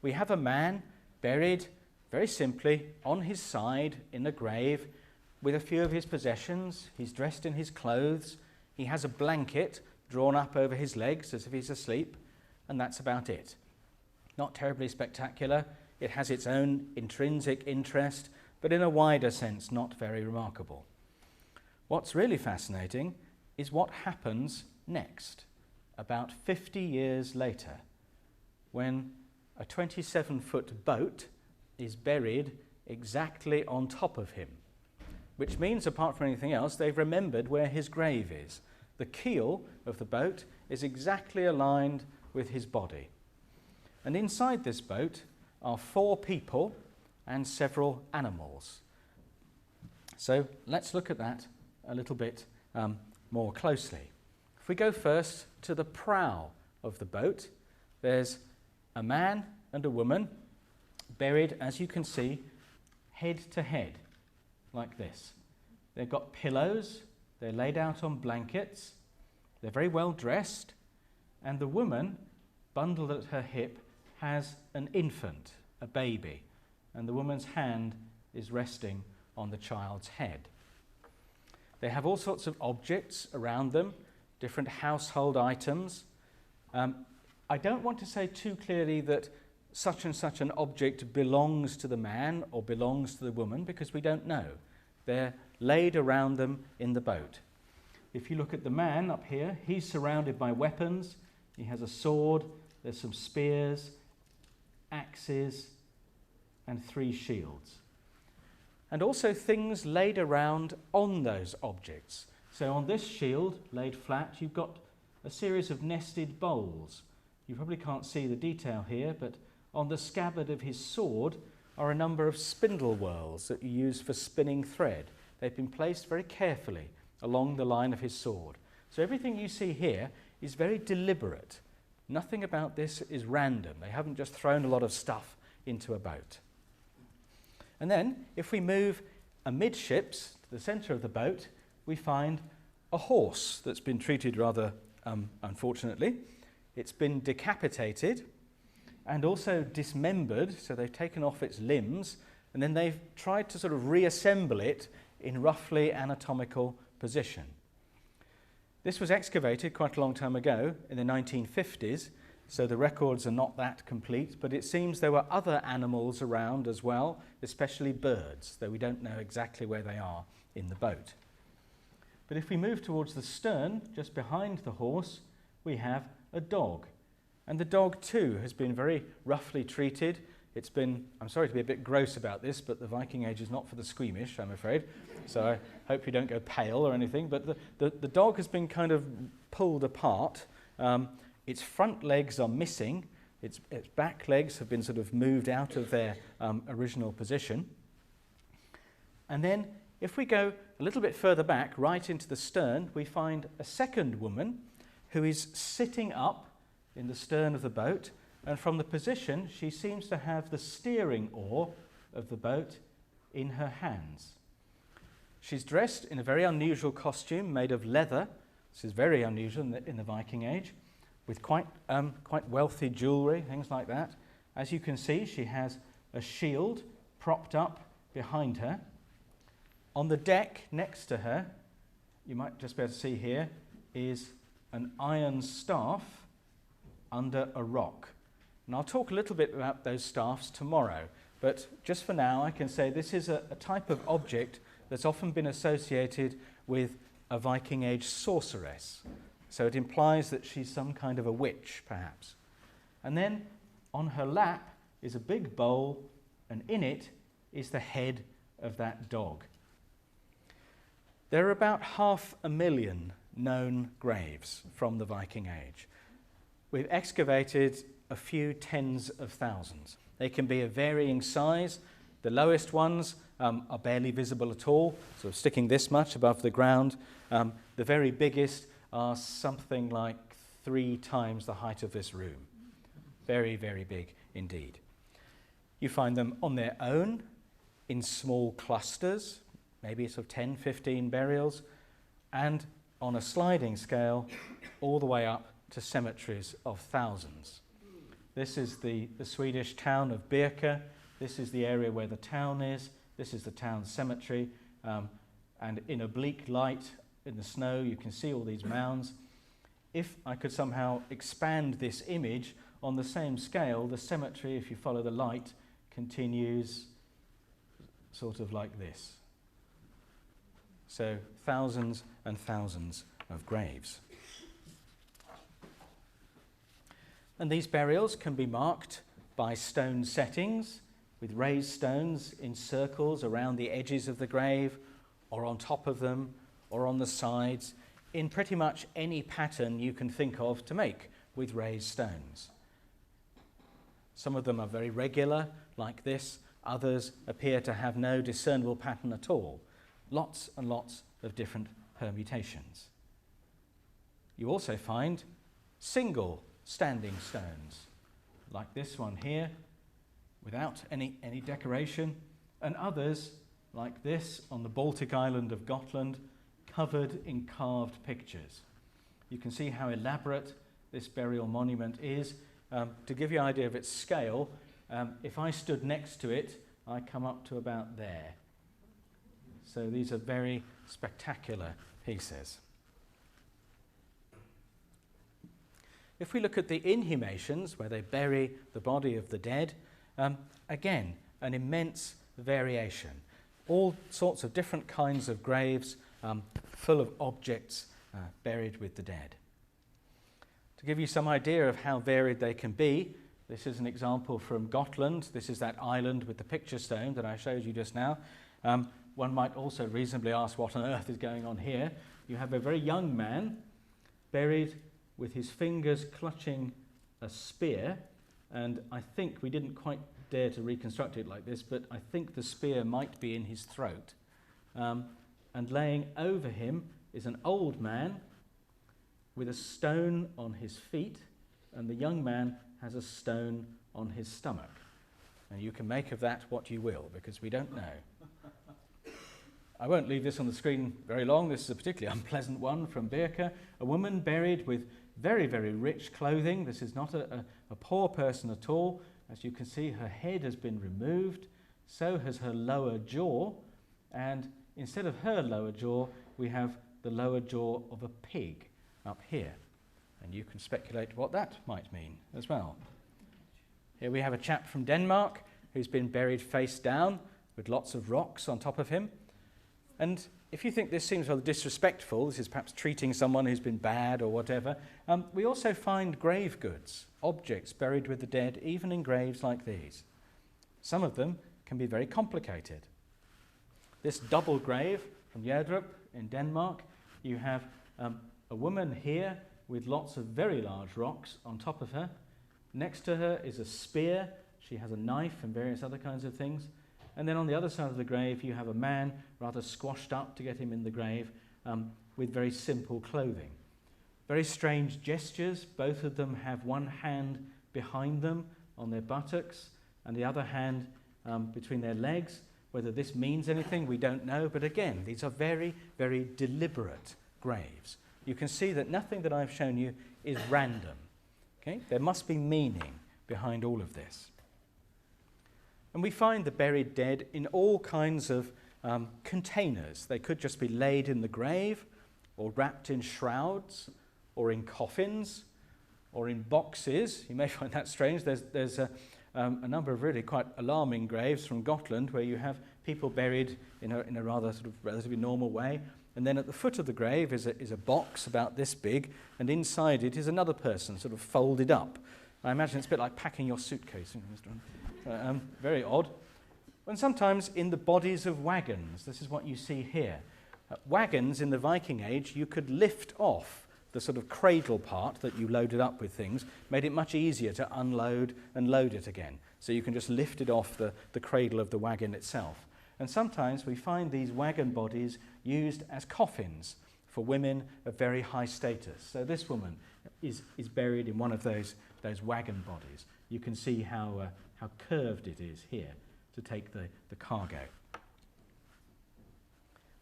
we have a man buried very simply on his side in a grave with a few of his possessions. He's dressed in his clothes. He has a blanket drawn up over his legs as if he's asleep, and that's about it. Not terribly spectacular. It has its own intrinsic interest, but in a wider sense, not very remarkable. What's really fascinating is what happens next, about 50 years later, when a 27-foot boat is buried exactly on top of him, which means, apart from anything else, they've remembered where his grave is. The keel of the boat is exactly aligned with his body. And inside this boat are 4 people and several animals. So let's look at that a little bit more closely. If we go first to the prow of the boat, there's a man and a woman buried, as you can see, head to head, like this. They've got pillows, they're laid out on blankets, they're very well dressed, and the woman, bundled at her hip, has an infant, a baby, and the woman's hand is resting on the child's head. They have all sorts of objects around them, different household items. I don't want to say too clearly that such and such an object belongs to the man or belongs to the woman, because we don't know. They're laid around them in the boat. If you look at the man up here, he's surrounded by weapons. He has a sword, there's some spears, axes, and 3 shields. And also things laid around on those objects. So on this shield, laid flat, you've got a series of nested bowls. You probably can't see the detail here, but on the scabbard of his sword are a number of spindle whorls that you use for spinning thread. They've been placed very carefully along the line of his sword. So everything you see here is very deliberate. Nothing about this is random. They haven't just thrown a lot of stuff into a boat. And then, if we move amidships to the centre of the boat, we find a horse that's been treated rather unfortunately. It's been decapitated and also dismembered, so they've taken off its limbs, and then they've tried to sort of reassemble it in roughly anatomical position. This was excavated quite a long time ago, in the 1950s, so the records are not that complete, but it seems there were other animals around as well, especially birds, though we don't know exactly where they are in the boat. But if we move towards the stern, just behind the horse, we have a dog. And the dog too has been very roughly treated. It's been, I'm sorry to be a bit gross about this, but the Viking Age is not for the squeamish, I'm afraid. So I hope you don't go pale or anything. But the dog has been kind of pulled apart. Its front legs are missing. Its back legs have been sort of moved out of their original position. And then if we go a little bit further back, right into the stern, we find a second woman who is sitting up in the stern of the boat, and from the position she seems to have the steering oar of the boat in her hands. She's dressed in a very unusual costume made of leather. This is very unusual in the Viking Age, with quite wealthy jewellery, things like that. As you can see, she has a shield propped up behind her. On the deck next to her, you might just be able to see here, is an iron staff under a rock. And I'll talk a little bit about those staffs tomorrow, but just for now I can say this is a type of object that's often been associated with a Viking Age sorceress. So it implies that she's some kind of a witch, perhaps. And then on her lap is a big bowl, and in it is the head of that dog. There are about 500,000 known graves from the Viking Age. We've excavated a few tens of thousands. They can be of varying size. The lowest ones are barely visible at all, sort of sticking this much above the ground. The very biggest are something like 3 times the height of this room. Very, very big indeed. You find them on their own, in small clusters, maybe sort of 10, 15 burials, and on a sliding scale all the way up to cemeteries of thousands. This is the Swedish town of Borre. This is the area where the town is. This is the town cemetery. And in a bleak light in the snow, you can see all these mounds. If I could somehow expand this image on the same scale, the cemetery, if you follow the light, continues sort of like this. So thousands and thousands of graves. And these burials can be marked by stone settings with raised stones in circles around the edges of the grave, or on top of them, or on the sides, in pretty much any pattern you can think of to make with raised stones. Some of them are very regular, like this. Others appear to have no discernible pattern at all. Lots and lots of different permutations. You also find single standing stones, like this one here, without any decoration, and others, like this on the Baltic island of Gotland, covered in carved pictures. You can see how elaborate this burial monument is. To give you an idea of its scale, if I stood next to it, I come up to about there. So these are very spectacular pieces. If we look at the inhumations, where they bury the body of the dead, again, an immense variation. All sorts of different kinds of graves full of objects buried with the dead. To give you some idea of how varied they can be, this is an example from Gotland. This is that island with the picture stone that I showed you just now. One might also reasonably ask what on earth is going on here. You have a very young man buried with his fingers clutching a spear, and I think we didn't quite dare to reconstruct it like this, but I think the spear might be in his throat. And laying over him is an old man with a stone on his feet, and the young man has a stone on his stomach. And you can make of that what you will, because we don't know. I won't leave this on the screen very long. This is a particularly unpleasant one from Borre. A woman buried with very, very rich clothing. This is not a poor person at all. As you can see, her head has been removed, so has her lower jaw, and instead of her lower jaw, we have the lower jaw of a pig up here. And you can speculate what that might mean as well. Here we have a chap from Denmark who's been buried face down with lots of rocks on top of him. And if you think this seems rather disrespectful, this is perhaps treating someone who's been bad or whatever, we also find grave goods, objects buried with the dead, even in graves like these. Some of them can be very complicated. This double grave from Gjerdrup in Denmark, you have a woman here with lots of very large rocks on top of her. Next to her is a spear. She has a knife and various other kinds of things. And then on the other side of the grave, you have a man rather squashed up to get him in the grave with very simple clothing. Very strange gestures. Both of them have one hand behind them on their buttocks and the other hand between their legs. Whether this means anything, we don't know. But again, these are very, very deliberate graves. You can see that nothing that I've shown you is random. Okay? There must be meaning behind all of this. And we find the buried dead in all kinds of containers. They could just be laid in the grave, or wrapped in shrouds, or in coffins, or in boxes. You may find that strange. There's a number of really quite alarming graves from Gotland where you have people buried in a rather sort of relatively normal way. And then at the foot of the grave is a box about this big, and inside it is another person sort of folded up. I imagine it's a bit like packing your suitcase. Very odd. And sometimes in the bodies of wagons. This is what you see here. Wagons in the Viking Age, you could lift off the sort of cradle part that you loaded up with things, made it much easier to unload and load it again. So you can just lift it off the cradle of the wagon itself. And sometimes we find these wagon bodies used as coffins for women of very high status. So this woman is buried in one of those wagon bodies. You can see how curved it is here to take the cargo.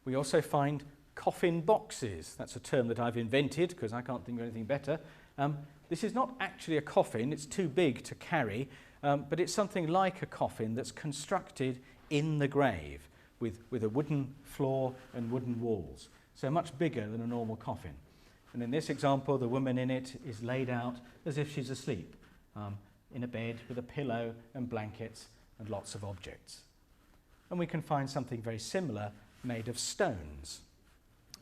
We also find coffin boxes. That's a term that I've invented because I can't think of anything better. This is not actually a coffin, it's too big to carry, but it's something like a coffin that's constructed in the grave with a wooden floor and wooden walls, so much bigger than a normal coffin. And in this example, the woman in it is laid out as if she's asleep, in a bed with a pillow and blankets and lots of objects. And we can find something very similar made of stones,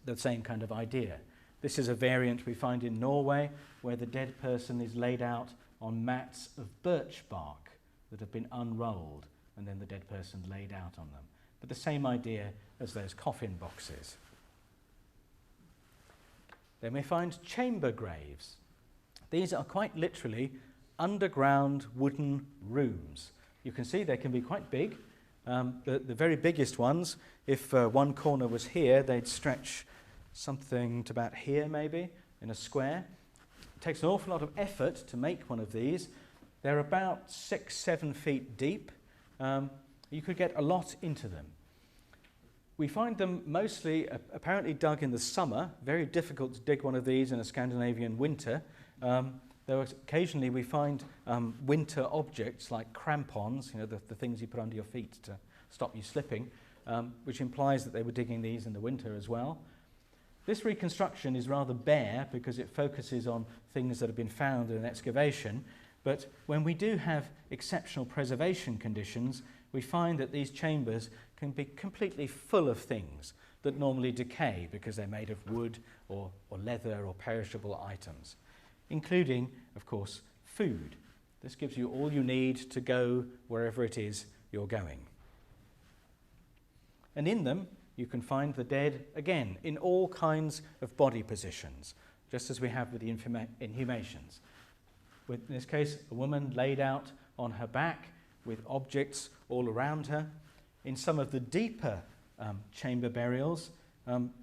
the same kind of idea. This is a variant we find in Norway, where the dead person is laid out on mats of birch bark that have been unrolled, and then the dead person laid out on them. But the same idea as those coffin boxes. Then we find chamber graves. These are quite literally underground wooden rooms. You can see they can be quite big. The very biggest ones, if one corner was here, they'd stretch something to about here maybe, in a square. It takes an awful lot of effort to make one of these. They're about 6-7 feet deep. You could get a lot into them. We find them mostly apparently dug in the summer. Very difficult to dig one of these in a Scandinavian winter. Though occasionally we find winter objects like crampons, the things you put under your feet to stop you slipping, which implies that they were digging these in the winter as well. This reconstruction is rather bare because it focuses on things that have been found in an excavation, but when we do have exceptional preservation conditions, we find that these chambers can be completely full of things that normally decay because they're made of wood or leather or perishable items, including, of course, food. This gives you all you need to go wherever it is you're going. And in them, you can find the dead, again, in all kinds of body positions, just as we have with the inhumations. In this case, a woman laid out on her back with objects all around her. In some of the deeper chamber burials,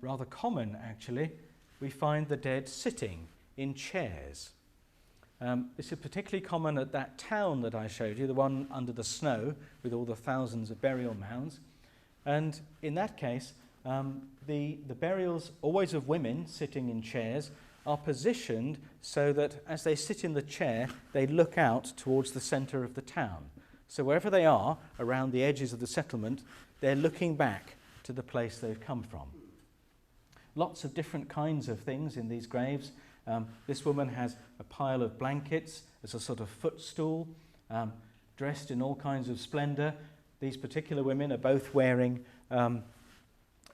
rather common actually, we find the dead sitting in chairs. This is particularly common at that town that I showed you, the one under the snow with all the thousands of burial mounds. And in that case, the burials, always of women sitting in chairs, are positioned so that as they sit in the chair, they look out towards the centre of the town. So wherever they are, around the edges of the settlement, they're looking back to the place they've come from. Lots of different kinds of things in these graves. This woman has a pile of blankets as a sort of footstool, dressed in all kinds of splendour. These particular women are both wearing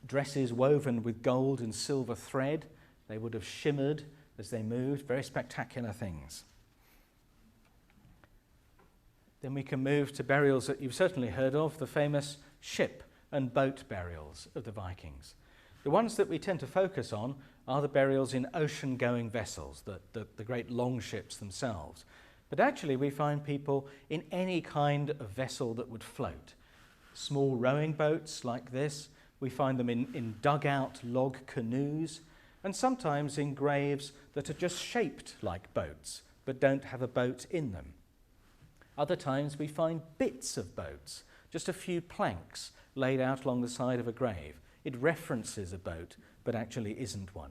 dresses woven with gold and silver thread. They would have shimmered as they moved, very spectacular things. Then we can move to burials that you've certainly heard of, the famous ship and boat burials of the Vikings. The ones that we tend to focus on are the burials in ocean-going vessels, the great longships themselves. But actually we find people in any kind of vessel that would float. Small rowing boats like this, we find them in dugout log canoes, and sometimes in graves that are just shaped like boats, but don't have a boat in them. Other times we find bits of boats, just a few planks laid out along the side of a grave. It references a boat, but actually isn't one.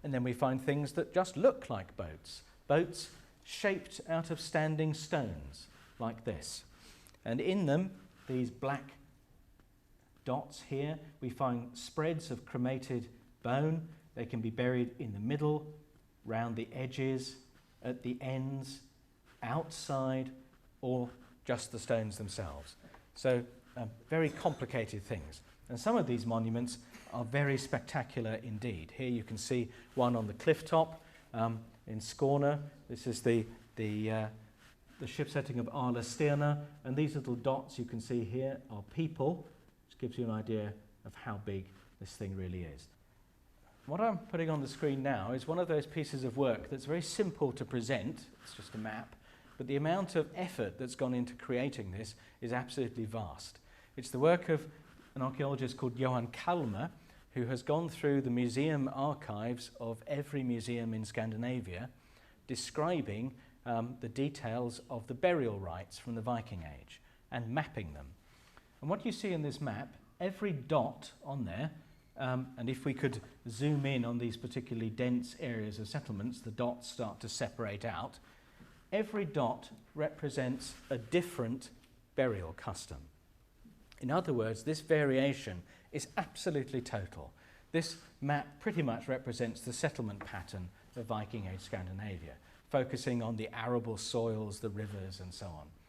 And then we find things that just look like boats. Boats shaped out of standing stones, like this. And in them, these black dots here, we find spreads of cremated bone. They can be buried in the middle, round the edges, at the ends, outside, or just the stones themselves. So very complicated things. And some of these monuments are very spectacular indeed. Here you can see one on the cliff top in Skåne. This is the ship setting of Arla Stirna, and these little dots you can see here are people, which gives you an idea of how big this thing really is. What I'm putting on the screen now is one of those pieces of work that's very simple to present. It's just a map, but the amount of effort that's gone into creating this is absolutely vast. It's the work of an archaeologist called Johan Kalmar, who has gone through the museum archives of every museum in Scandinavia, describing the details of the burial rites from the Viking Age and mapping them. And what you see in this map, every dot on there And if we could zoom in on these particularly dense areas of settlements, the dots start to separate out. Every dot represents a different burial custom. In other words, this variation is absolutely total. This map pretty much represents the settlement pattern of Viking Age Scandinavia, focusing on the arable soils, the rivers, and so on.